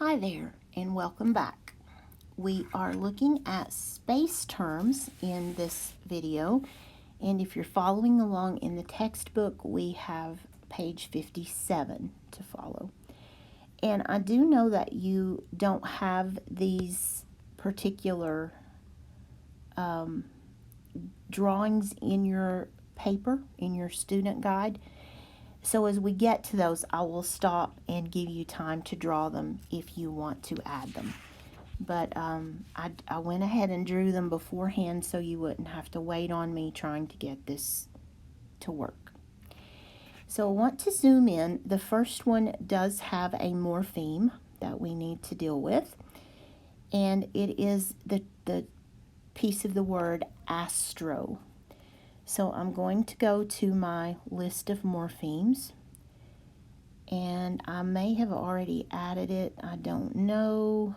Hi there, and welcome back. We are looking at space terms in this video, and if you're following along in the textbook, we have page 57 to follow. And I do know that you don't have these particular drawings in your paper, in your student guide. So as we get to those, I will stop and give you time to draw them if you want to add them. But I went ahead and drew them beforehand so you wouldn't have to wait on me trying to get this to work. So I want to zoom in. The first one does have a morpheme that we need to deal with. And it is the piece of the word astro. So I'm going to go to my list of morphemes, and I may have already added it, I don't know.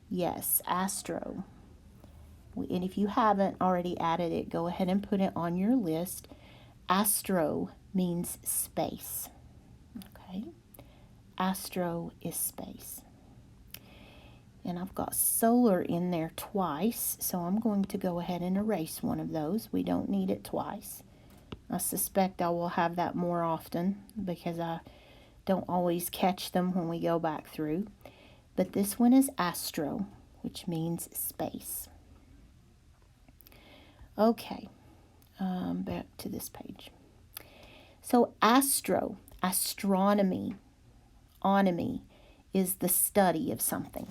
Yes, astro. And if you haven't already added it, go ahead and put it on your list. Astro means space. Okay, astro is space. And I've got solar in there twice, so I'm going to go ahead and erase one of those. We don't need it twice. I suspect I will have that more often because I don't always catch them when we go back through. But this one is astro, which means space. Okay, back to this page. So astro, astronomy, onomy, is the study of something.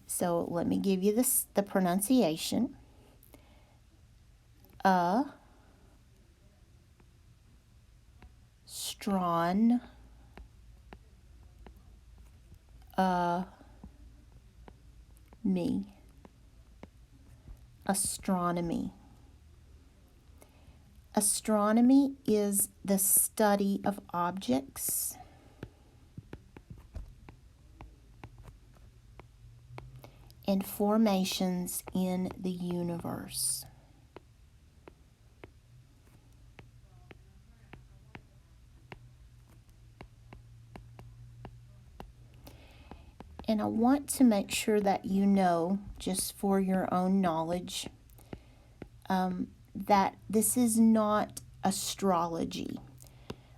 So let me give you the pronunciation. Stron, me, astronomy. Astronomy is the study of objects and formations in the universe. And I want to make sure that you know, just for your own knowledge, that this is not astrology.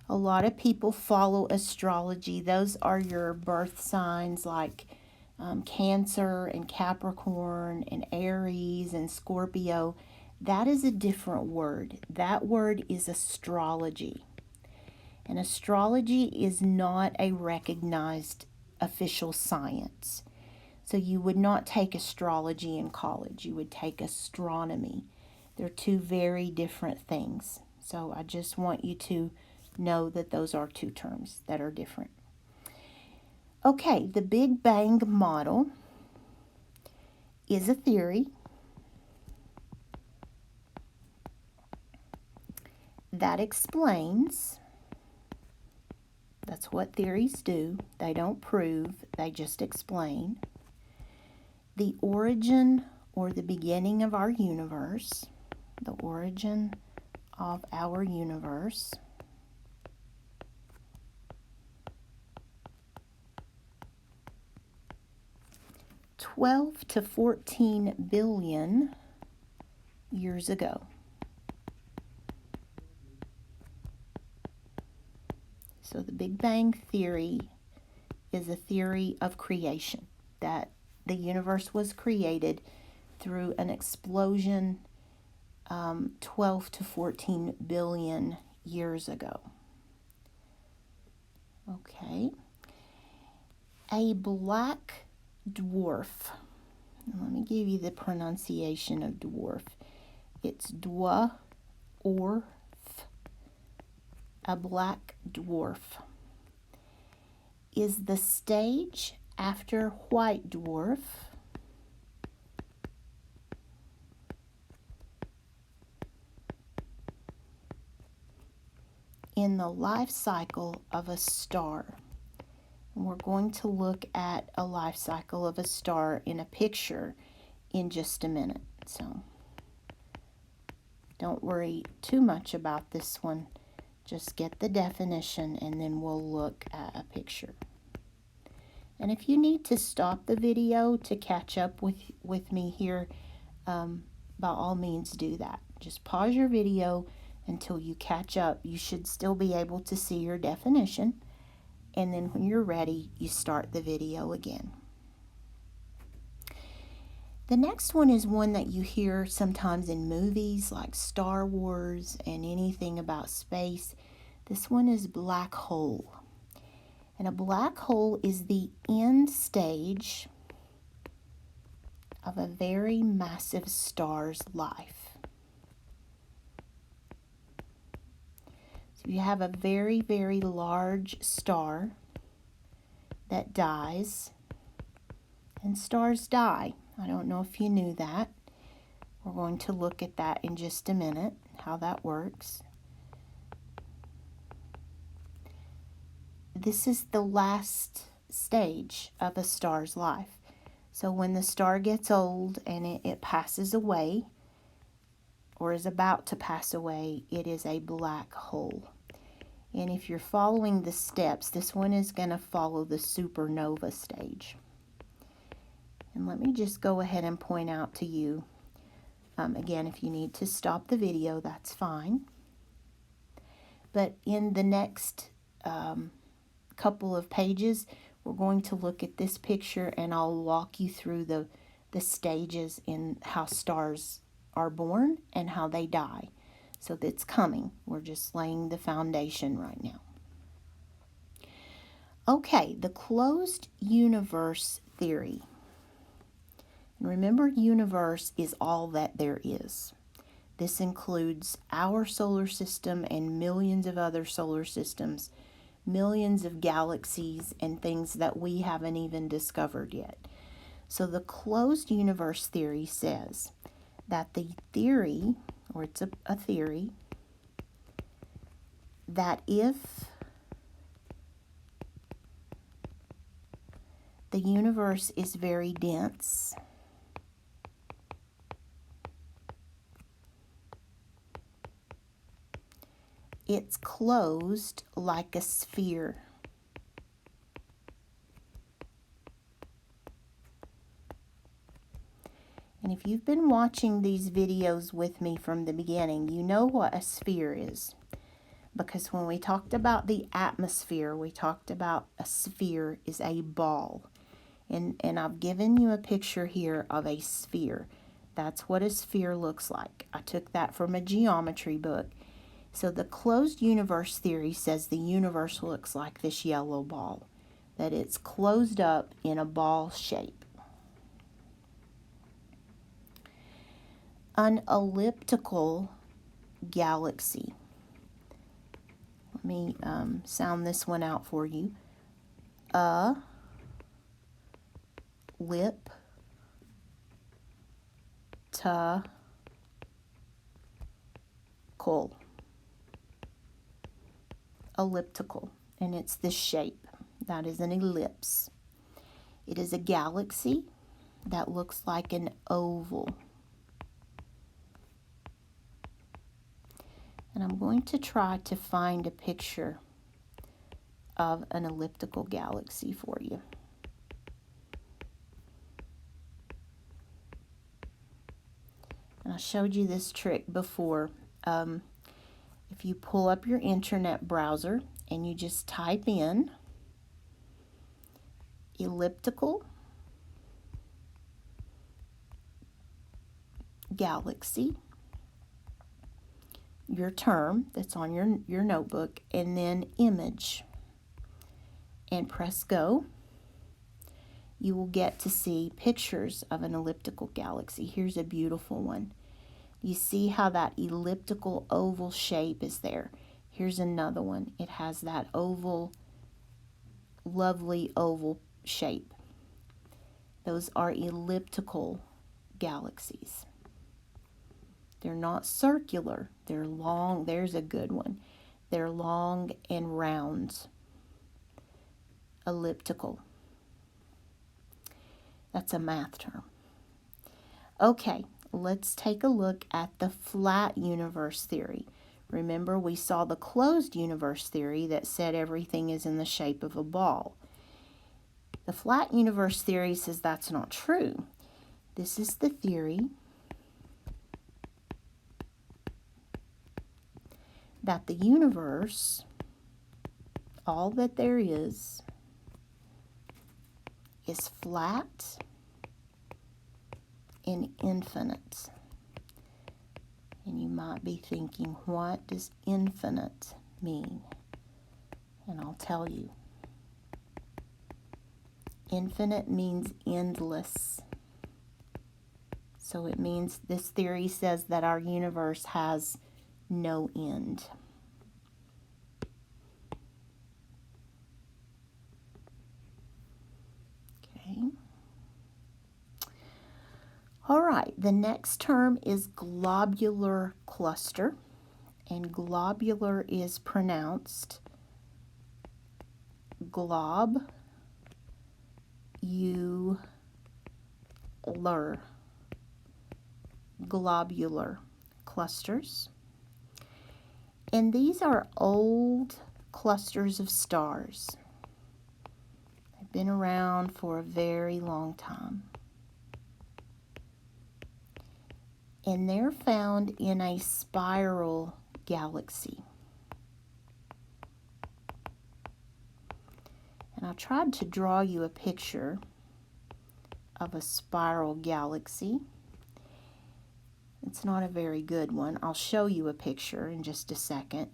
A lot of people follow astrology. Those are your birth signs like Cancer and Capricorn and Aries and Scorpio. That is a different word. That word is astrology. And astrology is not a recognized official science. So you would not take astrology in college. You would take astronomy. They're two very different things. So I just want you to know that those are two terms that are different. Okay, the Big Bang model is a theory that explains. That's what theories do. They don't prove, they just explain the origin or the beginning of our universe, the origin of our universe, $12 to 14 billion years ago. So the Big Bang Theory is a theory of creation, that the universe was created through an explosion 12 to 14 billion years ago. Okay. A black dwarf. Let me give you the pronunciation of dwarf. It's dwarf. A black dwarf is the stage after white dwarf in the life cycle of a star. And we're going to look at a life cycle of a star in a picture in just a minute. So don't worry too much about this one. Just get the definition and then we'll look at a picture. And if you need to stop the video to catch up with me here, by all means do that. Just pause your video until you catch up. You should still be able to see your definition. And then when you're ready, you start the video again. The next one is one that you hear sometimes in movies like Star Wars and anything about space. This one is black hole. And a black hole is the end stage of a very massive star's life. So you have a very, very large star that dies, and stars die. I don't know if you knew that. We're going to look at that in just a minute, how that works. This is the last stage of a star's life. So when the star gets old and it passes away, or is about to pass away, it is a black hole. And if you're following the steps, this one is going to follow the supernova stage. And let me just go ahead and point out to you, again, if you need to stop the video, that's fine. But in the next couple of pages, we're going to look at this picture, and I'll walk you through the stages in how stars are born and how they die. So that's coming. We're just laying the foundation right now. Okay, the closed universe theory. And remember, universe is all that there is. This includes our solar system and millions of other solar systems, millions of galaxies and things that we haven't even discovered yet. So the closed universe theory says that the theory, or it's a theory, that if the universe is very dense, it's closed like a sphere. And if you've been watching these videos with me from the beginning, you know what a sphere is. Because when we talked about the atmosphere, we talked about a sphere is a ball. And I've given you a picture here of a sphere. That's what a sphere looks like. I took that from a geometry book. So the closed universe theory says the universe looks like this yellow ball, that it's closed up in a ball shape. An elliptical galaxy. Let me sound this one out for you. Elliptical, and it's this shape. That is an ellipse. It is a galaxy that looks like an oval. And I'm going to try to find a picture of an elliptical galaxy for you. And I showed you this trick before. If you pull up your internet browser and you just type in elliptical galaxy, your term that's on your notebook, and then image, and press go, you will get to see pictures of an elliptical galaxy. Here's a beautiful one. You see how that elliptical oval shape is there. Here's another one. It has that oval, lovely oval shape. Those are elliptical galaxies. They're not circular. They're long. There's a good one. They're long and round. Elliptical. That's a math term. Okay, let's take a look at the flat universe theory. Remember, we saw the closed universe theory that said everything is in the shape of a ball. The flat universe theory says that's not true. This is the theory that the universe, all that there is flat and infinite. And you might be thinking, what does infinite mean? And I'll tell you. Infinite means endless. So it means this theory says that our universe has no end. Okay. All right, the next term is globular cluster. And globular is pronounced globular. Globular clusters. And these are old clusters of stars. They've been around for a very long time. And they're found in a spiral galaxy. And I tried to draw you a picture of a spiral galaxy. It's not a very good one. I'll show you a picture in just a second.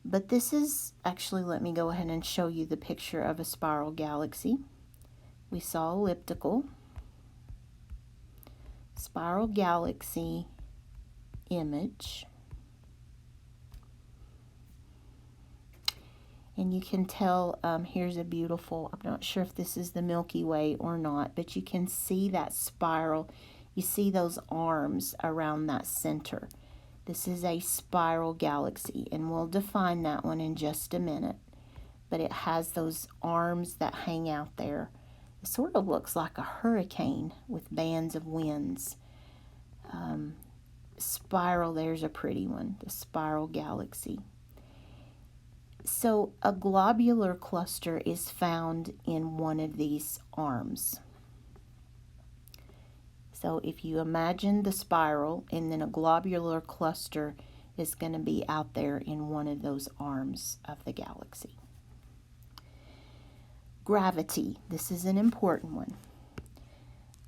But this is, actually, let me go ahead and show you the picture of a spiral galaxy. We saw elliptical, spiral galaxy image. And you can tell, here's a beautiful, I'm not sure if this is the Milky Way or not, but you can see that spiral. You see those arms around that center. This is a spiral galaxy, and we'll define that one in just a minute. But it has those arms that hang out there. It sort of looks like a hurricane with bands of winds. Spiral, there's a pretty one, the spiral galaxy. So a globular cluster is found in one of these arms. So if you imagine the spiral, and then a globular cluster is going to be out there in one of those arms of the galaxy. Gravity, this is an important one.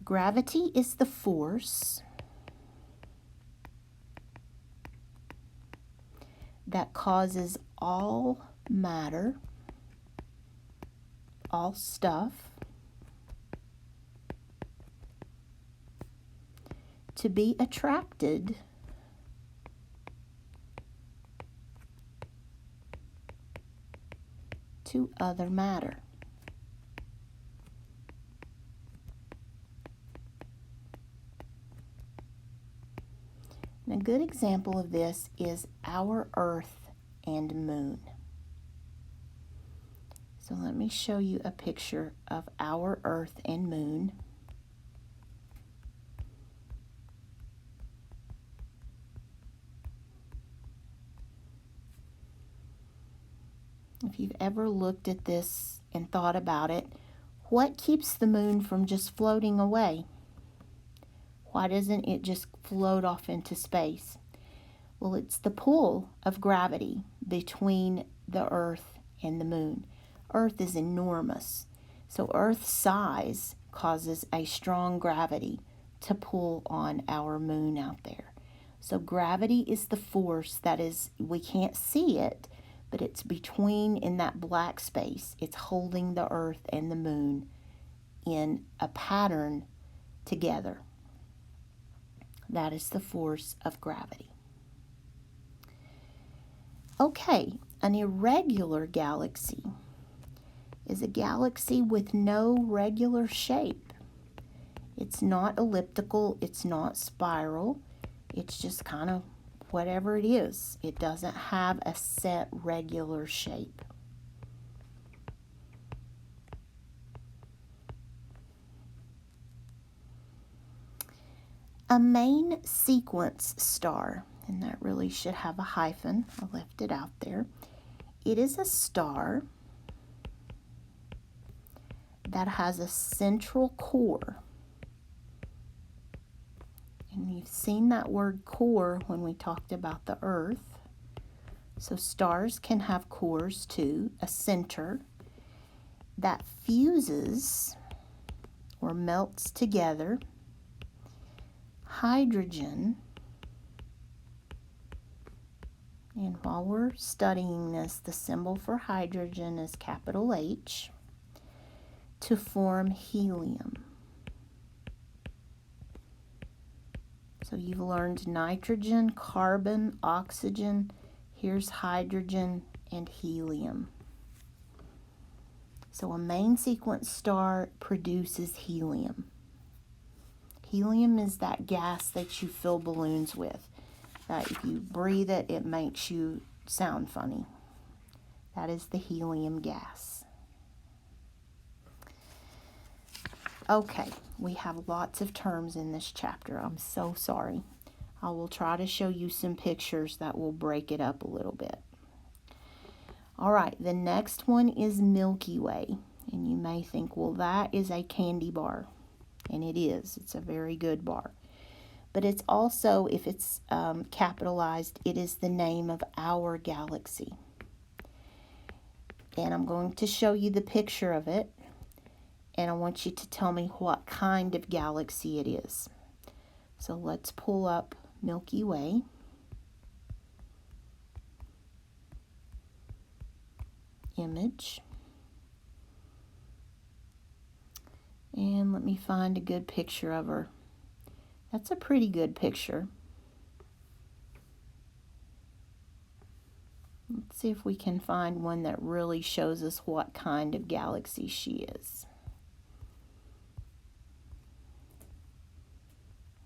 Gravity is the force that causes all matter, all stuff, to be attracted to other matter. And a good example of this is our Earth and Moon. So let me show you a picture of our Earth and Moon. If you've ever looked at this and thought about it, what keeps the moon from just floating away? Why doesn't it just float off into space? Well, it's the pull of gravity between the Earth and the moon. Earth is enormous, so Earth's size causes a strong gravity to pull on our moon out there. So gravity is the force that is, we can't see it, but it's between, in that black space. It's holding the Earth and the moon in a pattern together. That is the force of gravity. Okay, an irregular galaxy is a galaxy with no regular shape. It's not elliptical, it's not spiral, it's just kind of whatever it is. It doesn't have a set regular shape. A main sequence star, and that really should have a hyphen. I left it out there. It is a star that has a central core. And you've seen that word core when we talked about the Earth. So stars can have cores too, a center that fuses or melts together hydrogen. And while we're studying this, the symbol for hydrogen is capital H, to form helium. So you've learned nitrogen, carbon, oxygen. Here's hydrogen and helium. So a main sequence star produces helium. Helium is that gas that you fill balloons with. That if you breathe it, it makes you sound funny. That is the helium gas. Okay, we have lots of terms in this chapter. I'm so sorry. I will try to show you some pictures that will break it up a little bit. All right, the next one is Milky Way. And you may think, well, that is a candy bar. And it is. It's a very good bar. But it's also, if it's capitalized, it is the name of our galaxy. And I'm going to show you the picture of it. And I want you to tell me what kind of galaxy it is. So let's pull up Milky Way. Image. And let me find a good picture of her. That's a pretty good picture. Let's see if we can find one that really shows us what kind of galaxy she is.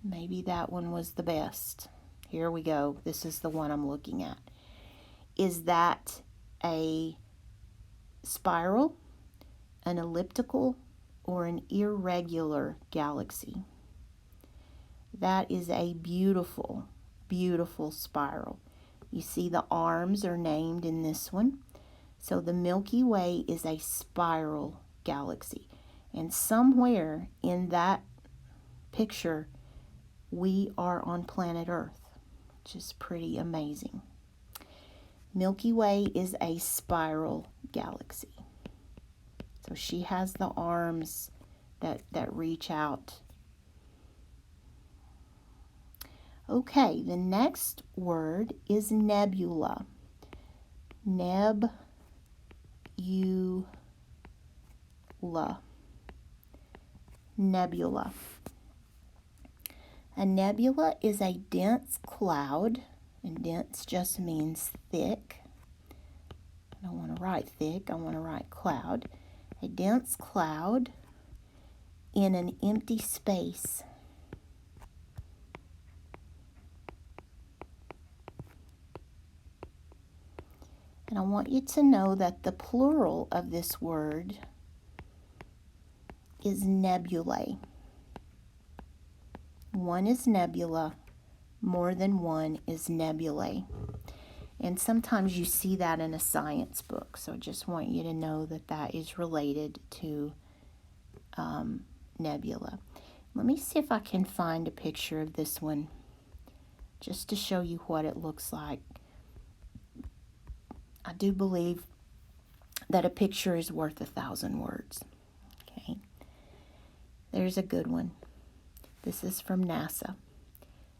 Maybe that one was the best. Here we go. This is the one I'm looking at. Is that a spiral, an elliptical, or an irregular galaxy? That is a beautiful, beautiful spiral. You see the arms are named in this one. So the Milky Way is a spiral galaxy. And somewhere in that picture, we are on planet Earth, which is pretty amazing. Milky Way is a spiral galaxy. So she has the arms that reach out. Okay, the next word is nebula. Nebula. Nebula. A nebula is a dense cloud, and dense just means thick. I don't want to write thick, I want to write cloud. A dense cloud in an empty space. And I want you to know that the plural of this word is nebulae. One is nebula, more than one is nebulae. And sometimes you see that in a science book, so I just want you to know that that is related to nebula. Let me see if I can find a picture of this one, just to show you what it looks like. I do believe that a picture is worth 1,000 words. Okay, there's a good one. This is from NASA,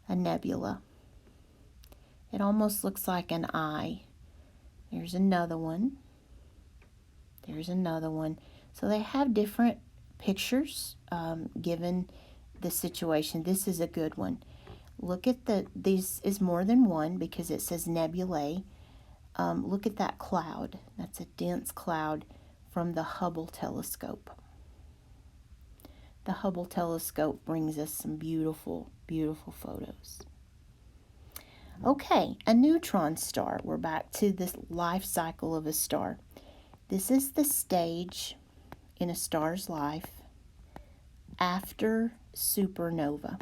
a nebula. It almost looks like an eye. There's another one. There's another one. So they have different pictures given the situation. This is a good one. Look at this is more than one because it says nebulae. Look at that cloud. That's a dense cloud from the Hubble telescope. The Hubble telescope brings us some beautiful, beautiful photos. Okay, a neutron star. We're back to the life cycle of a star. This is the stage in a star's life after supernova.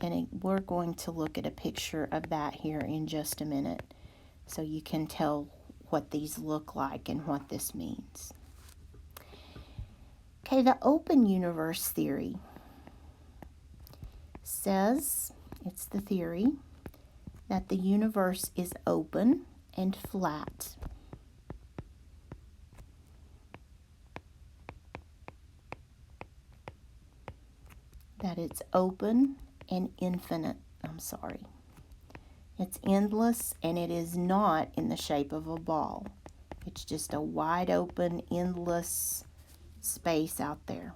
And we're going to look at a picture of that here in just a minute so you can tell what these look like and what this means. Okay, the open universe theory says, it's the theory, that the universe is open and flat. That it's open and infinite. It's endless, and it is not in the shape of a ball. It's just a wide open, endless space out there.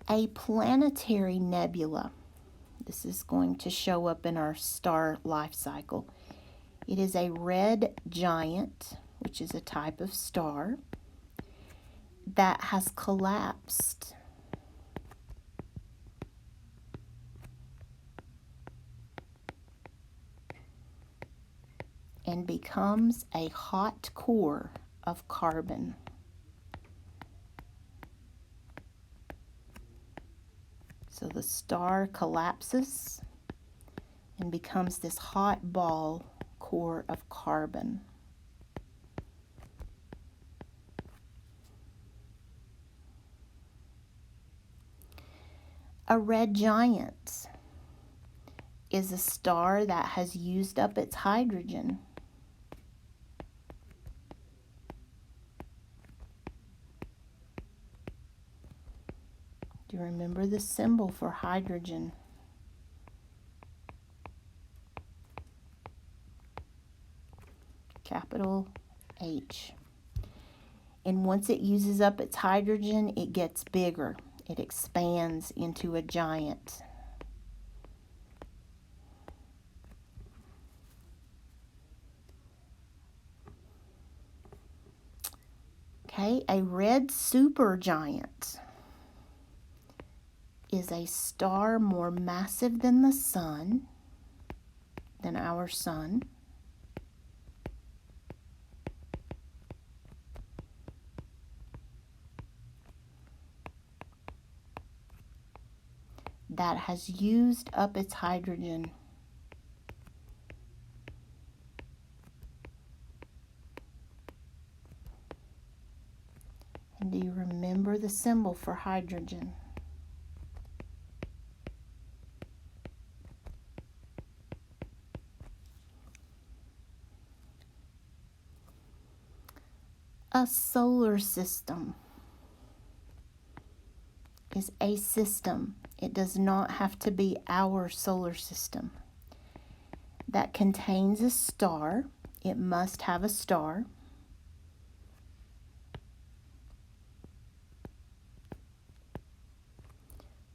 A planetary nebula. This is going to show up in our star life cycle. It is a red giant, which is a type of star, that has collapsed and becomes a hot core of carbon. So the star collapses and becomes this hot ball core of carbon. A red giant is a star that has used up its hydrogen. Do you remember the symbol for hydrogen? Capital H. And once it uses up its hydrogen, it gets bigger. It expands into a giant. Okay, a red supergiant is a star more massive than the sun, than our sun. That has used up its hydrogen. And do you remember the symbol for hydrogen? A solar system is a system. It does not have to be our solar system. That contains a star. It must have a star.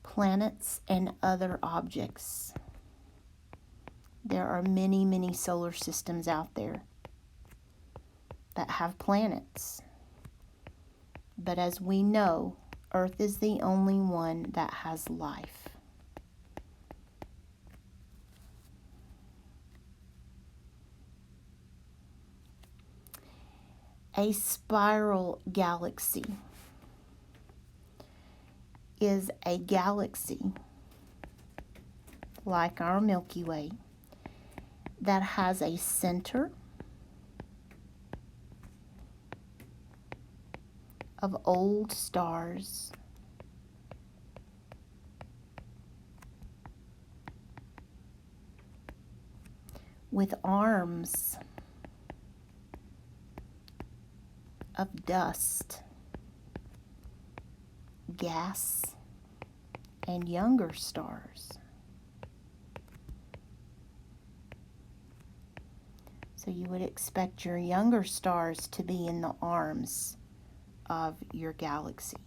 Planets and other objects. There are many, many solar systems out there that have planets. But as we know, Earth is the only one that has life. A spiral galaxy is a galaxy like our Milky Way that has a center of old stars with arms of dust, gas, and younger stars. So you would expect your younger stars to be in the arms of your galaxy.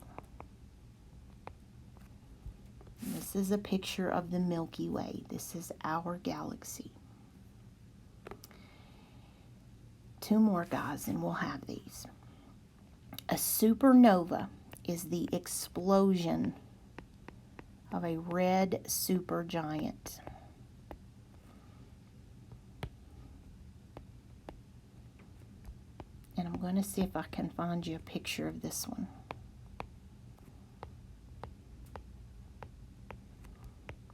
And this is a picture of the Milky Way. This is our galaxy. Two more, guys, and we'll have these. A supernova is the explosion of a red supergiant. And I'm going to see if I can find you a picture of this one.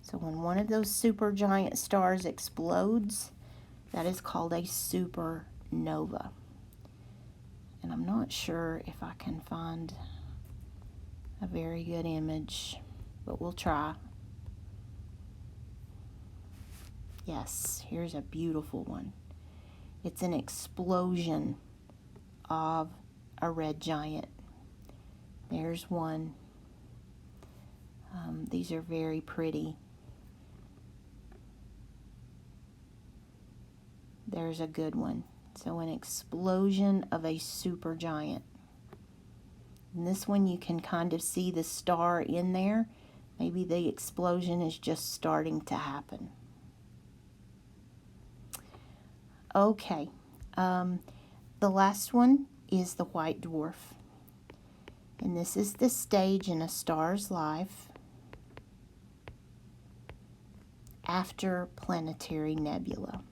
So when one of those supergiant stars explodes, that is called a supernova. And I'm not sure if I can find a very good image, but we'll try. Yes, here's a beautiful one. It's an explosion of a red giant. There's one. These are very pretty. There's a good one. So an explosion of a supergiant. And this one you can kind of see the star in there. Maybe the explosion is just starting to happen. Okay, the last one is the white dwarf. And this is the stage in a star's life after planetary nebula.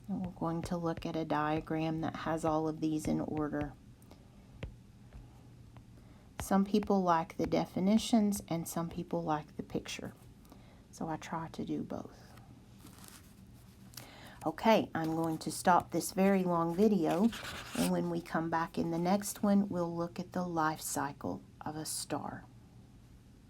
And we're going to look at a diagram that has all of these in order. Some people like the definitions and some people like the picture. So I try to do both. Okay, I'm going to stop this very long video, and when we come back in the next one, we'll look at the life cycle of a star.